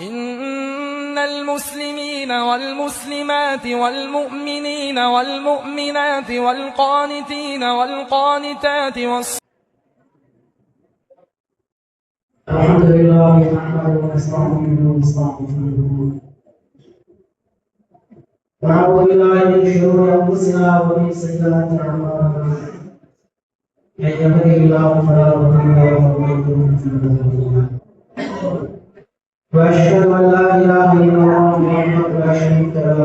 إن المسلمين والمسلمات والمؤمنين والمؤمنات والقانتين والقانتات الحمد لله نحمده ونستعينه ونستغفره ونعوذ بالله من شرور انفسنا ومن سيئات اعمالنا من يهده الله فلا مضل له ومن يضلل فلا هادي له واشهد ان لا اله الا الله وحده لا شريك له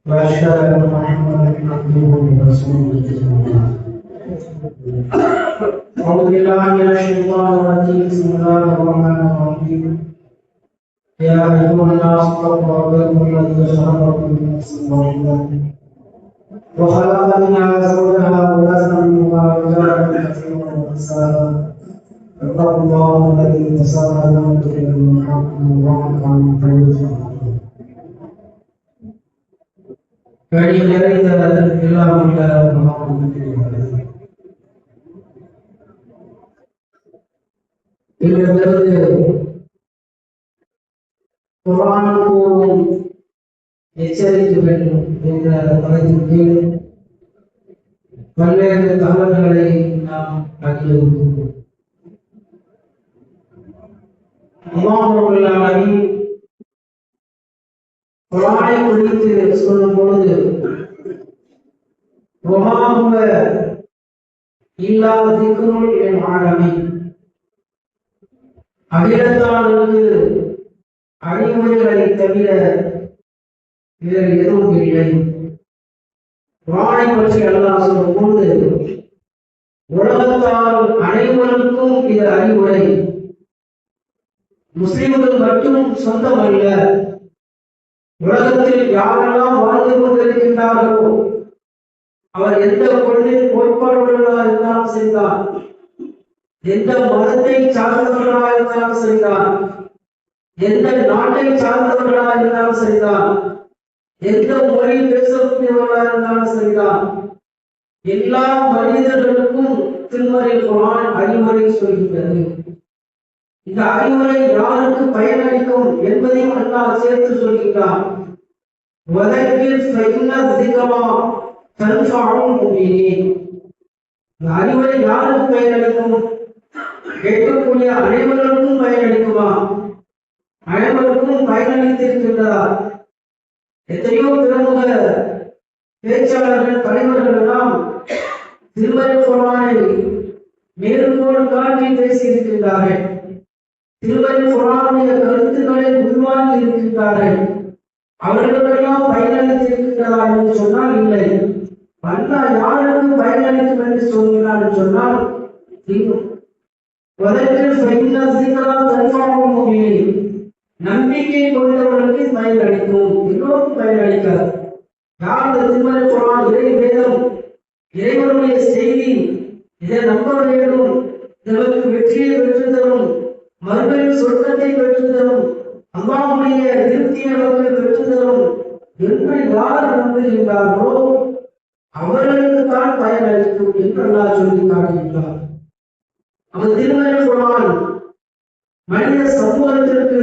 واشهد ان محمدا عبده ورسوله أعوذ بالله من الشيطان الرجيم بسم الله الرحمن الرحيم يا أيها الناس اتقوا ربكم الذي خلقكم من نفس واحدة وخلق منها زوجها وبث منهما رجالا كثيرا ونساء واتقوا الله الذي تساءلون به والأرحام إن الله كان عليكم فإن يرد إلا من لا يرحم இதிலிருந்து குர்ஆன் கூறும் எச்சரிக்க வேண்டும் என்ற தலைப்பின் கீழ் பல்வேறு தகவல்களை நாம் அறிந்திருக்கிறோம். அல்லாஹ் ரப்பல் ஆலமீன் குர்ஆனை குறித்து சொல்லும் பொழுது வமா ஹுவ இல்லா திக்ருல் லில் ஆலமீன், அகிலத்தாருக்கு அறிவுரைகளை தவிர வேறு எதுவும் இல்லை. குர்ஆனை பற்றி அல்லாஹ் சொல்லும் பொழுது உலகத்தால் அனைவருக்கும் இது அறிவுரை, முஸ்லிம்கள் மட்டும் சொந்தமல்ல, உலகத்தில் யாரெல்லாம் வாழ்ந்து கொண்டிருக்கின்றார்களோ அவர் எந்த கொள்கை கோட்பாடுகளாக இருந்தாலும் செய்தார், எந்த மதத்தை சார்ந்தவர்களாக இருந்தாலும் சரிதான், எந்த நாட்டை சார்ந்தவர்களாக இருந்தாலும் சரிதான், எந்த மொழி பேசக்கூடியவர்களாக இருந்தாலும் சரிதான், எல்லா மனிதர்களுக்கும் திருமறை குர்ஆன் அறிவுரை சொல்கின்றது. இந்த அறிவுரை யாருக்கு பயனளிக்கும் என்பதையும் அல்லாஹ் சேர்த்து சொல்கின்றான். வதக்கிர் ஃபஇன்ன ذِكْرَى تَنْفَعُ الْمُؤْمِنِينَ. இந்த அறிவுரை யாருக்கு பயனளிக்கும்? கேட்கக்கூடிய அனைவருக்கும் பயனளிக்குமா? அனைவருக்கும் பயனளித்திருக்கின்றதா? எத்தனையோ பிரமுக பேச்சாளர்கள் தலைவர்கள் எல்லாம் திருமறை குர்ஆனை மேற்கோள் காட்டி பேசியிருக்கின்றார்கள், திருமறை குர்ஆனுடைய கருத்துக்களை உள்வாங்கி இருக்கின்றார்கள். அவர்களுக்கெல்லாம் பயனளித்திருக்கின்றதா என்று சொன்னால் இல்லை. அல்லாஹ் யாருக்கு பயனளிக்கும் என்று சொல்கிறார் என்று சொன்னால் நம்பிக்கை கொண்டவர்களுக்கு பயனளிக்கும், எல்லோருக்கும் பயனளிக்காது. யார் இந்த திருமறை குர்ஆன் இறை வேதம், இறைவனுடைய செய்தி, இதை நம்ப வேண்டும், இதற்கு வெற்றியை பெற்று தரும், மறுமையில் சொர்க்கத்தை பெற்று தரும், அல்லாஹ்வுடைய திருப்தியை நமக்கு பெற்று தரும் என்று யார் நம்புகின்றார்களோ அவர்களுக்கு தான் பயனளிக்கும் என்று அல்லாஹ் சொல்லி காட்டுகின்றார். அவர் திருமறை குர்ஆன் மனித சமூகத்திற்கு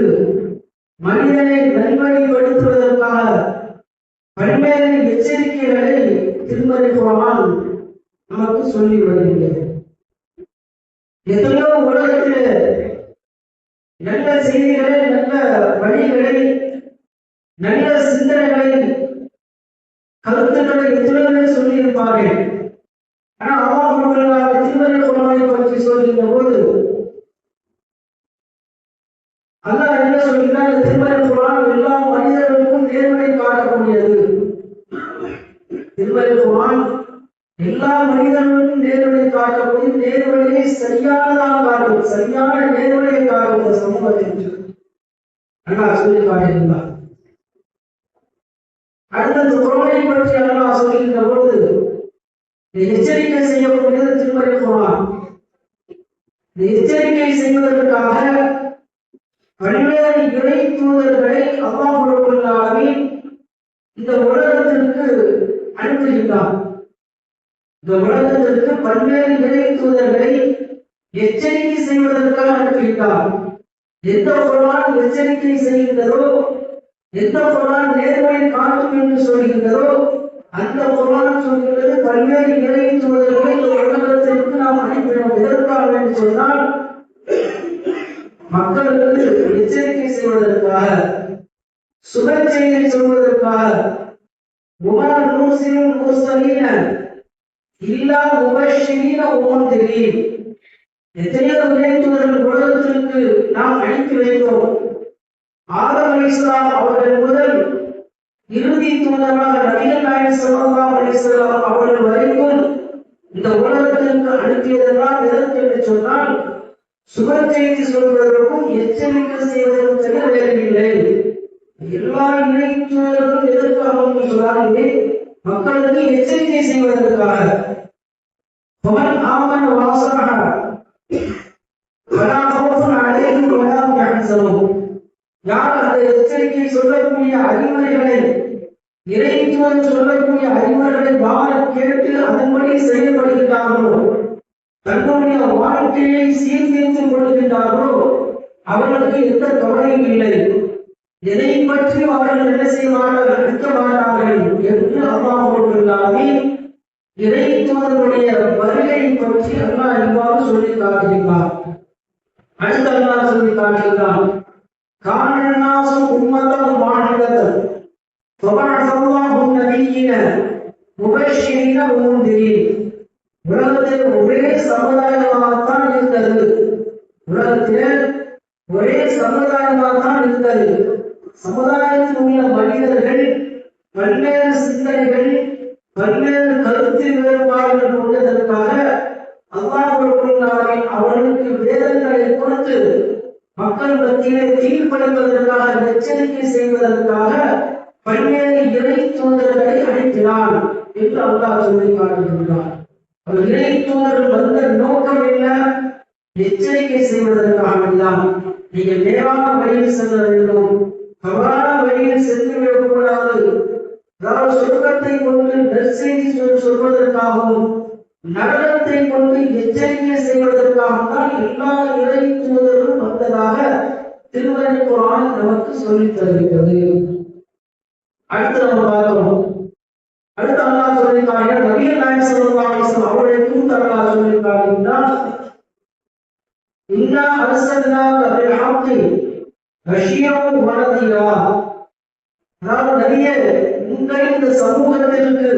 மனிதனை நல்வழிப்படுத்துவதற்காக பல்வேறு எச்சரிக்கைகளை திருமறை குர்ஆன் நமக்கு சொல்லி வருகின்றது. எத்தனையோ உலகத்தில் நல்ல செய்திகளை, நல்ல வழிகளை, நல்ல சிந்தனைகளை, கருத்துக்களை எத்தனையோ பேர் சொல்லியிருப்பார்கள். ஆனால் அல்லாஹ் திருமறை குர்ஆனை பற்றி சொல்கின்ற போது அல்லாஹ் என்ன சொல்கிறார்? திருமறை குர்ஆன் எல்லா மனிதர்களுக்கும் நேர்வழி காட்டக்கூடியது. திருமறை குர்ஆன் எல்லா மனிதர்களுக்கும் நேர்வழி காட்டக்கூடிய, நேர்வழியை சரியானதாக காட்டும், சரியான நேர்வழியை காட்டும் சமூகத்திற்கு அல்லாஹ் சொல்லி காட்டுகின்றார். அடுத்தது குர்ஆனை பற்றி அல்லாஹ் சொல்கின்ற பொழுது எச்சரிக்கை செய்யக்கூடியது திருமறை குர்ஆன். எச்சரிக்கை செய்வதற்காக பல்வேறு இறை தூதர்களை அல்லாஹ் ரப்பல் ஆலமீன் இந்த உலகத்திற்கு அனுப்புகின்றார். இந்த உலகத்திற்கு பல்வேறு இறை தூதர்களை எச்சரிக்கை செய்வதற்காக அனுப்புகின்றார். எந்த குர்ஆன் எச்சரிக்கை செய்கின்றதோ, எந்த குர்ஆன் நேர்வழி காட்டும் என்று சொல்கின்றதோ, அந்த குர்ஆன் சொல்கிறது பல்வேறு இறை தூதர்களை இந்த உலகத்திற்கு நாம் அனுப்பினோம். எதற்காக என்று சொன்னால் மக்களுக்கு எச்சரிக்கை செய்வதற்காக, சுப செய்தி சொல்வதற்காக. உமர் நூசில் முர்சலீன இல்லா முபஷ்ஷிரீன வமுன்திரீன். எத்தனையோ இறை தூதர்கள் உலகத்திற்கு நாம் அனுப்பி வைத்தோம். ஆதம் அலைஹிஸ்ஸலாம் அவர்கள் முதல் இறுதி தூதராக நபிகள் நாயகம் ஸல்லல்லாஹு அலைஹி வஸல்லம் அவர்கள் வரைக்கும் இந்த உலகத்திற்கு அனுப்பியதெல்லாம் எதற்கு என்று சொன்னால் சுப செய்தி சொல்வதற்கும் எச்சரிக்கை செய்வதற்கும் தவிர வேறு இல்லை. எல்லா இறை தூதர்களும் எதற்காக சொன்னாலே மக்களுக்கு எச்சரிக்கை செய்வதற்காக. ஃபமன் ஆமன வஸலஹ வலா ஹவுஃபுன் அலைஹிம் வலா ஹும் யஹ்ஸனூன். யார் அந்த எச்சரிக்கை சொல்லக்கூடிய அறிவுரைகளை, இறை தூதர் சொல்லக்கூடிய அறிவுரைகளை யார் கேட்டு அதன்படி செயல்படுகின்றார்களோ, தன்னுடைய வாழ்க்கையை சீர்திருத்திக் கொள்கின்றார்களோ அவர்களுக்கு எந்த கவலையும் இல்லை. எதை பற்றி அவர்கள் என்ன செய்வார்கள், அழிக்க மாட்டார்கள் என்று அல்லாஹ் கூறுகிறாரே. இறை தூதருடைய வருகை பற்றி அல்லாஹ் இவ்வாறு சொல்லி காட்டுகிறார். அடுத்து அல்லாஹ் சொல்லி காட்டுகிறார், கானன்னாசு உம்மத்தன் வாஹிதத்தன் ஃபபஅஸல்லாஹு நபிய்யின முபஷ்ஷிரீன வமுன்திரீன். உலகத்தில் ஒரே சமுதாயமாகத்தான் இருந்தது. உலகத்தில் ஒரே சமுதாயமாகத்தான் இருந்தது. சமுதாயத்தில் உள்ள மனிதர்கள் பல்வேறு சிந்தனைகள், பல்வேறு கருத்து வேறுபாடுகள் கொண்டதற்காக அல்லாஹ் அவர்களுக்கு வேதங்களை கொடுத்து மக்கள் மத்தியிலே தீர்ப்பளிப்பதற்காக, எச்சரிக்கை செய்வதற்காக பல்வேறு இறை தூதர்களை அனுப்பினான் என்று அல்லாஹ் சொல்லி காட்டுகின்றார். இறை தூதர்கள் வந்த நோக்கம் என்ன? எச்சரிக்கை செய்வதற்காகத்தான். நீங்கள் நேரான வழியில் செல்ல வேண்டும், தவறான வழியில் சென்று விடக்கூடாது. அதாவது சொர்க்கத்தை கொண்டு நற்செய்தி சொல்வதற்காகவும் நரகத்தை கொண்டு எச்சரிக்கை செய்வதற்காகத்தான் எல்லா இறை தூதரும் வந்ததாக திருமறை குர்ஆன் நமக்கு சொல்லித் தருகிறது. அடுத்து நம்ம பார்க்கிறோம். அடுத்து அல்லாஹ் சொல்லி காட்டுகிறார், நபிகள் நாயகம் ஸல்லல்லாஹு அலைஹி வஸல்லம் அவருடைய தூதர் அல்லாஹ் சொல்லி காட்டுகிறார், இன்னா அர்ஸல்னாக பில் ஹக்கி பஷீரன் வ நதீரா. அதாவது நபியே, உங்களை இந்த சமூகத்திற்கு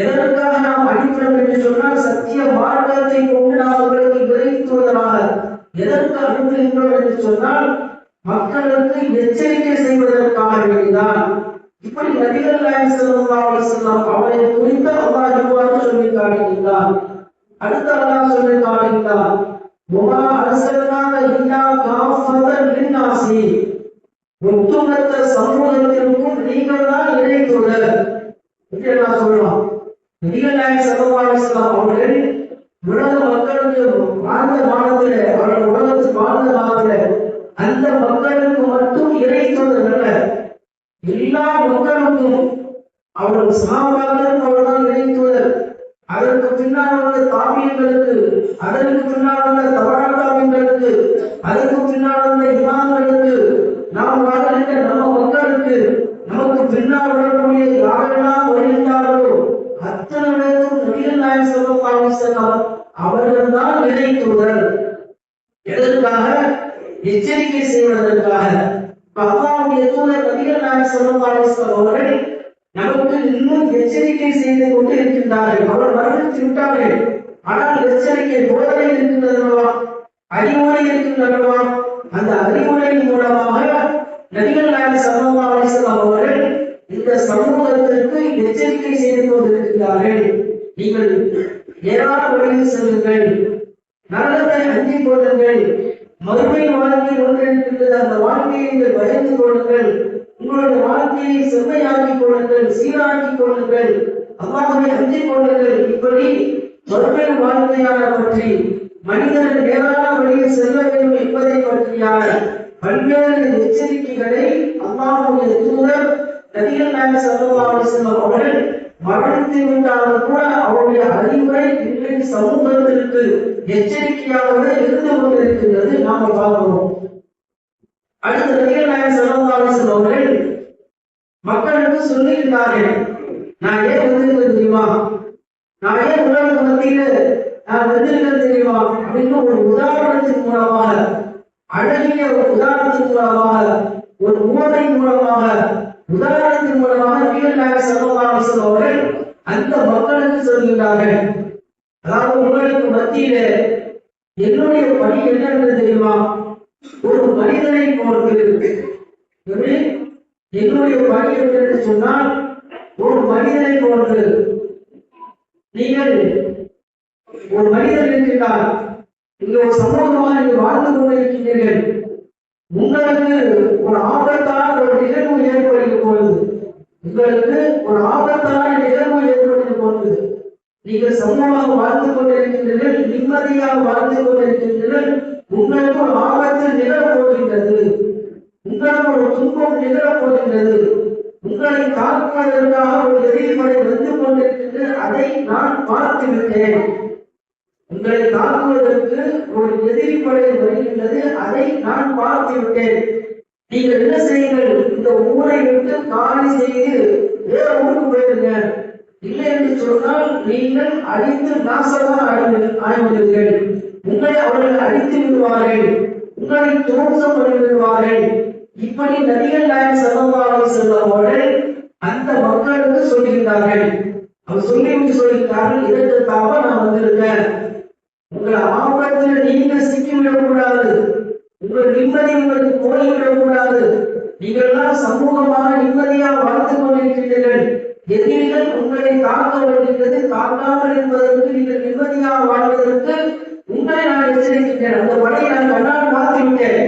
எதற்காக நாம் அனுப்பினோம் என்று சொன்னால் சத்திய மார்க்கத்தை கொண்டு நாம் உங்களுக்கு இறை தூதராக எதற்கு அனுப்புகின்றோம் என்று சொன்னால் மக்களுக்கு எச்சரிக்கை செய்வதற்காக வேண்டிதான். இப்படி நபிகள் நாயகம் ஸல்லல்லாஹு அலைஹி வஸல்லம் அவரை குறித்து அல்லாஹ் இவ்வாறு சொல்லி காட்டுகின்றார். அடுத்து அல்லாஹ் சொல்லி காட்டுகின்றார், வமா அர்ஸல்னாக இல்லா காஃபத்தன் லின்னாஸி. ஒட்டுமொத்த சமூகத்திற்கும் நீங்கள் தான் இறை தூதர் என்று எல்லாம் சொல்லலாம். நபிகள் நாயகம் ஸல்லல்லாஹு அலைஹி வஸல்லம் அவர்கள் உலக மக்களுக்கு வாழ்ந்த காலத்தில், அவர்கள் உலகத்தில் வாழ்ந்த காலத்தில் அந்த மக்களுக்கு மட்டும் இறை தூதர் அல்ல, எல்லா மக்களுக்கும் அவர்கள் சஹாபாக்களுக்கு அவர்தான் இறை தூதர். அதற்கு பின்னால் உள்ள தாபியங்களுக்கு, அதற்கு பின்னால் உள்ள தபா தாபியங்களுக்கு, அதற்கு பின்னால் உள்ள இமாம்களுக்கு, நாம் வாழ்கின்ற நம்ம மக்களுக்கு, நமக்கு பின்னால் வரக்கூடிய யாரெல்லாம் வருகின்றார்களோ அத்தனை பேருக்கும் நபிகள் நாயகம் ஸல்லல்லாஹு அலைஹி வஸல்லம் அவர்கள் தான் இறை தூதர். எதற்காக? எச்சரிக்கை செய்வதற்காக. அல்லாஹ்வுடைய தூதர் நபிகள் நாயகம் ஸல்லல்லாஹு அலைஹி வஸல்லம் அவர்கள் நமக்கு இன்னும் எச்சரிக்கை செய்து கொண்டு இருக்கின்றார்கள். அவர் மரணித்து விட்டார்கள், ஆனால் எச்சரிக்கை போதனை இருக்கின்றனவா, அறிவுரை இருக்கின்றனவா? அந்த அறிவுரையின் மூலமாக நபிகள் நாயகம் ஸல்லல்லாஹு அலைஹி வஸல்லம் அவர்கள் இந்த சமூகத்திற்கு எச்சரிக்கை செய்து கொண்டிருக்கிறார்கள். நீங்கள் நேரான வழியில் செல்லுங்கள், நரகத்தை அஞ்சிக் கொள்ளுங்கள், மறுமை வாழ்க்கை ஒன்றிருக்கின்றது, அந்த வாழ்க்கையை நீங்கள் பயந்து கொள்ளுங்கள், உங்களுடைய வாழ்க்கையை செம்மையாக்கிக் கொள்ளுங்கள், சீராக்கிக் கொள்ளுங்கள், அல்லாஹ்வை அஞ்சிக் கொள்ளுங்கள். இப்படி மறுமை வாழ்க்கையான பற்றி, மனிதன் நேரான வழியில் செல்ல வேண்டும் என்பதை பற்றியான பல்வேறு எச்சரிக்கைகளை அல்லாஹ்வுடைய தூதர் நபிகள் நாயகம் ஸல்லல்லாஹு அலைஹி வஸல்லம் அவர்கள் மரணித்து விட்டாலும் கூட அவருடைய அறிவுரை இன்றைக்கு சமூகத்திற்கு எச்சரிக்கையாகவே இருந்து கொண்டிருக்கின்றது நாம் பார்க்கிறோம். அடுத்த நபிகள் நாயகம் ஸல்லல்லாஹு அலைஹி வஸல்லம் அவர்கள் மக்களுக்கு சொல்லுகிறார்கள், நான் ஏன் வந்திருக்கேன் தெரியுமா, நான் ஏன் உலக மத்தியில நான் வந்திருக்கேன் தெரியுமா அப்படின்னு ஒரு உதாரணத்தின் மூலமாக, அழகிய ஒரு உதாரணத்தின் மூலமாக, ஒரு உவமை மூலமாக, உதாரணத்தின் மூலமாக நபிகள் நாயகம் ஸல்லல்லாஹு அலைஹி வஸல்லம் அவர்கள் அந்த மக்களுக்கு சொல்கிறார்கள். அதாவது உங்களுக்கு மத்தியில என்னுடைய பணி என்னன்னு தெரியுமா, ஒரு மனிதனை போன்று. எப்படி என்னுடைய பணி என்று சொன்னால் ஒரு மனிதனை போன்று. நீங்கள் ஒரு மனிதன் இருக்கின்றார், இங்க ஒரு சமூகமாக நீங்கள் வாழ்ந்து கொண்டிருக்கின்றீர்கள். உங்களுக்கு ஒரு ஆபத்தான ஒரு நிகழ்வு ஏற்படுகிற பொழுது, உங்களுக்கு ஒரு ஆபத்தான நிகழ்வு ஏற்படுகிற பொழுது நீங்கள் சமூகமாக வாழ்ந்து கொண்டிருக்கின்றீர்கள், நிம்மதியாக வாழ்ந்து கொண்டிருக்கின்றீர்கள். உங்களுக்கு ஒரு ஆபத்து நிகழப் போகின்றது, உங்களுக்கு ஒரு துன்பம் நிகழப் போகின்றது, உங்களை தாக்குவதற்காக ஒரு எதிரிப்படை வந்து கொண்டிருக்கின்றது, அதை நான் பார்த்து விட்டேன். உங்களை தாக்குவதற்கு ஒரு எதிரிப்படை வருகின்றது, அதை நான் பார்த்து விட்டேன். நீங்கள் என்ன செய்யுங்கள், இந்த ஊரை விட்டு காலி செய்து வேற ஊருக்கு போயிருங்க. இல்லை என்று சொன்னால் நீங்கள் அழித்து நாசமாக ஆய்வுகள், உங்களை அவர்கள் அழித்து விடுவார்கள், உங்களை துவம்சம் பண்ணி விடுவார்கள். இப்படி நபிகள் நாயகம் ஸல்லல்லாஹு அலைஹி வஸல்லம் அவர்கள் அந்த மக்களுக்கு சொல்லுகிறார்கள். அவர் சொல்லிவிட்டு சொல்லியிருக்கார்கள், இதற்காக நான் வந்திருக்கேன். உங்களை ஆபத்தில் நீங்க சிக்கிவிடக் கூடாது, உங்கள் நிம்மதி உங்களுக்கு போய்விடக் கூடாது. நீங்கள் எல்லாம் சமூகமாக நிம்மதியாக வாழ்ந்து கொண்டிருக்கின்றீர்கள். எதிரிகள் உங்களை தாக்க வருகின்றது, தாக்காமல் இருப்பதற்கு நீங்கள் நிம்மதியாக வாழ்வதற்கு உங்களை நான் எச்சரிக்கின்றேன். அந்த படையை நான் கண்ணால் பார்த்து விட்டேன்.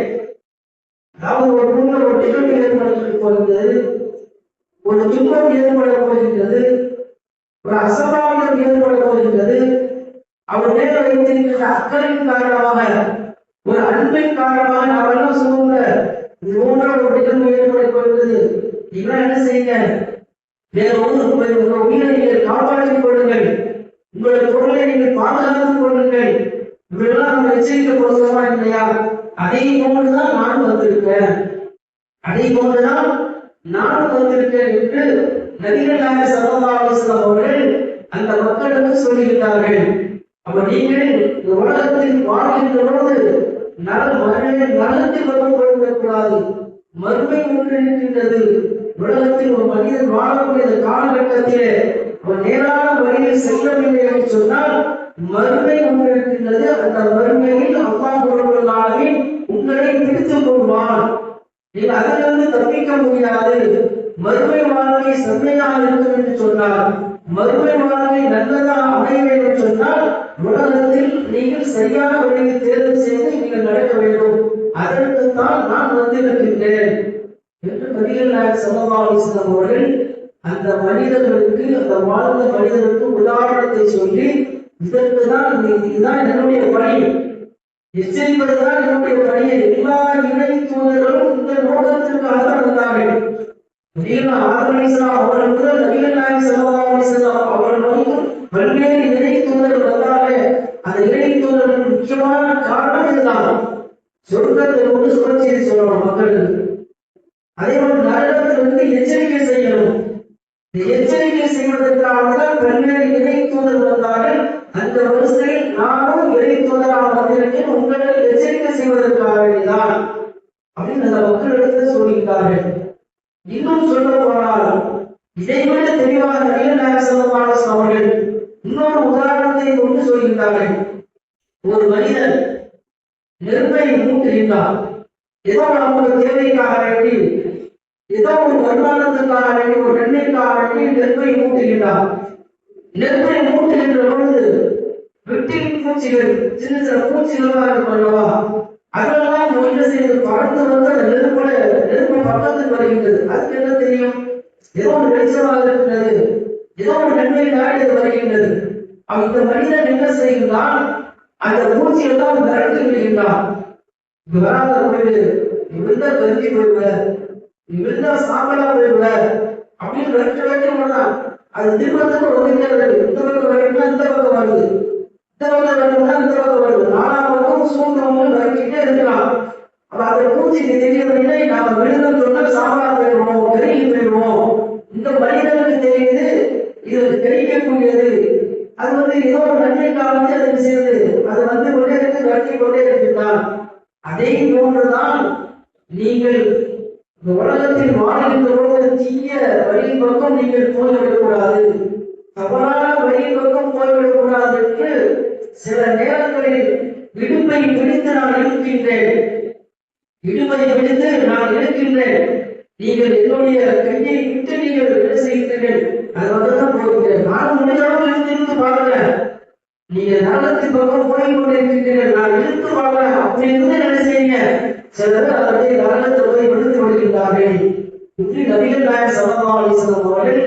அதாவது ஒரு ஊர்ல ஒரு நிகழ்வு ஏற்பட போகின்றது, ஒரு துன்பம் ஏற்பட போகின்றது, ஒரு அசம்பாவிதம் ஏற்பட போகின்றது. அவர் மேல வைத்திருக்கின்ற அக்கறையின் காரணமாக, ஒரு அன்பின் காரணமாக அவெல்லாம் சொல்லுங்க, இது போன்ற ஒரு நிகழ்வு ஏற்பட போகிறது, இவன் என்ன செய்யுங்க, வேற ஊருக்கு போய் உங்கள் உயிரை நீங்கள் காப்பாற்றிக் கொள்ளுங்கள், உங்களுடைய பொருளை நீங்கள் பாதுகாத்துக் கொள்ளுங்கள். இவெல்லாம் நம்ம எச்சரிக்கப்படுகிறோமா இல்லையா? அதே போன்றுதான் நான் வந்திருக்கேன், அதே போன்றுதான் நான் வந்திருக்கேன் என்று நபிகள் நாயகம் ஸல்லல்லாஹு அலைஹி வஸல்லம் அவர்கள் அந்த மக்களுக்கு சொல்லுகிறார்கள். அப்ப நீங்கள் உலகத்தில் வாழ்கின்ற பொழுது நலத்தில் வரக்கூடாது, மறுமை ஒன்று இருக்கின்றது. உலகத்தில் ஒரு மனிதன் வாழக்கூடிய காலகட்டத்திலே ஒரு நேரான வழியில் செல்லவில்லை என்று சொன்னால் மறுமை ஒன்று இருக்கின்றது. அந்த மறுமையில் அல்லாஹ் ரப்பல் ஆலமீன் உங்களை பிடித்துக் கொள்வான். நீங்கள் அதிலிருந்து தப்பிக்க முடியாது. மறுமை வாழ்க்கை செம்மையாக இருக்கும் என்று சொன்னார், மறுமை வாழ்க்கை நல்லதாக அமைய வேண்டும் சொன்னால் உலகத்தில் நீங்கள் சரியான வழியை தேர்வு செய்து நீங்கள் நடக்க வேண்டும். அதற்குத்தான் நான் வந்திருக்கின்றேன் என்று நபிகள் நாயகம் ஸல்லல்லாஹு அலைஹி வஸல்லம் அவர்கள் அந்த மனிதர்களுக்கு, அந்த வாழ்ந்த மனிதர்களுக்கு உதாரணத்தை சொல்லி, இதற்குதான் இதுதான் என்னுடைய பணி, எச்சரிப்பதுதான் என்னுடைய பணியை. எல்லா இணை தூதர்களும் இந்த நோக்கத்திற்காக தான் வந்தார்கள். ஆதம் அலைஹிஸ்ஸலாம் அவர்கள் முதல் நபிகள் நாயகம் ஸல்லல்லாஹு அலைஹி வஸல்லம் அவர்கள் வரைக்கும் பல்வேறு இணை தூதர்கள் வந்தாலே அந்த இணை தூதர்களுக்கு முக்கியமான காரணம் இதுதான். சொர்க்கத்தை கொண்டு சுழற்சியை சொல்லணும் மக்களுக்கு, அதே போல நரகத்திலிருந்து எச்சரிக்கை செய்யணும். எச்சரிக்கை செய்வதற்காக பல்வேறு இணை தூதர்கள் வந்தார்கள். அந்த வரிசையில் நானும் இணை தூதராக வந்திருக்கேன், உங்களை எச்சரிக்கை செய்வதற்காகதான் அப்படின்னு அந்த மக்களிடத்தில் சொல்கிறார்கள். இன்னும் சொல்ல போனால் இதைவிட தெளிவாக நபிகள் நாயகம் ஸல்லல்லாஹு அலைஹி வஸல்லம் அவர்கள் இன்னொரு உதாரணத்தை கொண்டு சொல்கிறார்கள். ஒரு மனிதன் நெருப்பை மூட்டுகின்றார், ஏதோ நமக்கு தேவைக்காக வேண்டி, ஏதோ ஒரு வருமானத்துக்காக வேண்டி, ஒரு நன்மைக்காக வேண்டி நெருப்பை மூட்டுகின்றார். நெருப்பை மூட்டுகின்ற பொழுது வெட்டின் பூச்சிகள், சின்ன சின்ன பூச்சிகளாக இருக்கும் அல்லவா, அதெல்லாம் என்ன செய்து பறந்து வந்து அந்த நெருப்பு பக்கத்துக்கு வருகின்றது. அதுக்கு என்ன தெரியும், ஏதோ ஒரு வெளிச்சமாக இருக்கிறது, ஏதோ ஒரு நன்மை நாடி வருகின்றது. இந்த மனிதன் என்ன செய்கின்றான், அந்த பூச்சி எல்லாம் விரட்டி விடுகின்றான். வராத போயிடு, விழுந்தா பெருக்கி போயிடுவ, விழுந்தா சாம்பலா போயிடுவ அப்படின்னு விரட்டி விடலாம். அது திரும்பத்துக்கு ஒதுங்கிறது, இந்த பக்கம் வரீங்கன்னா இந்த பக்கம் வருது, இந்த பக்கம் வரீங்கன்னா இந்த பக்கம் வருது, நாலாம் பக்கம் சூழ்நிலை விரட்டிக்கிட்டே இருக்கலாம். அப்ப அதை பூச்சி தெரியவில்லை, நாம விழுந்தம் சொன்னால் சாம்பார் போயிடுவோம், கருகி போயிடுவோம். இந்த மனிதனுக்கு தெரியுது இது கழிக்கக்கூடியது. அது ஏதோ ஒரு நன்மைக்காக அது செய்யுது, அது கொண்டே இருக்கு, நடத்தி கொண்டே இருக்கின்றான். அதே போன்றுதான் நீங்கள் இந்த உலகத்தில் வாழ்கின்ற போது தீய வழியின் பக்கம் நீங்கள் போய்விடக்கூடாது, தவறான வழியின் பக்கம் போய்விடக்கூடாது என்று சில நேரங்களில் விடுப்பை பிடித்து நான் இருக்கின்றேன், விடுப்பை பிடித்து நான் இருக்கின்றேன். நீங்கள் என்னுடைய கையை விட்டு நீங்கள் என்ன செய்கிறீர்கள், அது தான் போகிறேன். நான் முடிஞ்சளவு இருந்து பார்க்கிறேன், நீங்க நரகத்தின் பக்கம் போய் கொண்டிருக்கிறீர்கள், நான் இழுத்து பார்க்கிறேன். அப்படி இருந்து என்ன செய்யுங்க, சில பேர் அதை நரகத்தை போய் விடுத்து விடுகின்றார்கள். இப்படி நபிகள் நாயகம் ஸல்லல்லாஹு அலைஹி வஸல்லம் அவர்கள்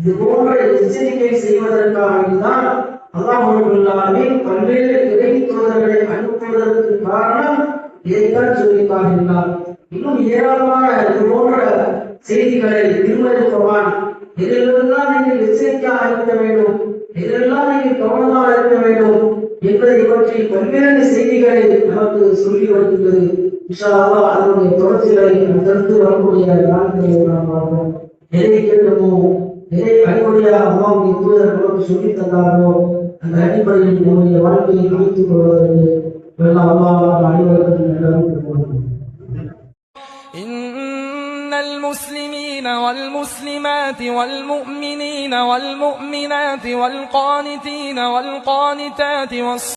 இது போன்ற எச்சரிக்கை செய்வதற்காகத்தான் அல்லாஹ் ரப்பல் ஆலமீன் பல்வேறு இறை தூதர்களை அனுப்புவதற்கு காரணம் இதைத்தான் சொல்லி காட்டுகிறார். இன்னும் ஏராளமான இது போன்ற செய்திகளை திருமறை குர்ஆன் இதிலெல்லாம் நீங்கள் எச்சரிக்கையாக இருக்க வேண்டும், இதெல்லாம் நீங்கள் கவனமாக இருக்க வேண்டும் என்பதை பற்றி பல்வேறு செய்திகளை நமக்கு சொல்லி வருகின்றது. இன்ஷா அல்லாஹ் அதனுடைய தொடர்ச்சிகளை அடுத்து வரக்கூடிய நாட்களில் நாம் பார்ப்போம். எதை கேட்கணுமோ, எதை அடிப்படையாக அல்லாஹ்வுடைய தூதர் நமக்கு சொல்லி தந்தார்களோ அந்த அடிப்படையில் நம்முடைய வாழ்க்கையை அமைத்துக் கொள்வதற்கு அல்லாஹ் அனைவருக்கும் நல்ல إن المسلمين والمسلمات والمؤمنين والمؤمنات والقانتين والقانتات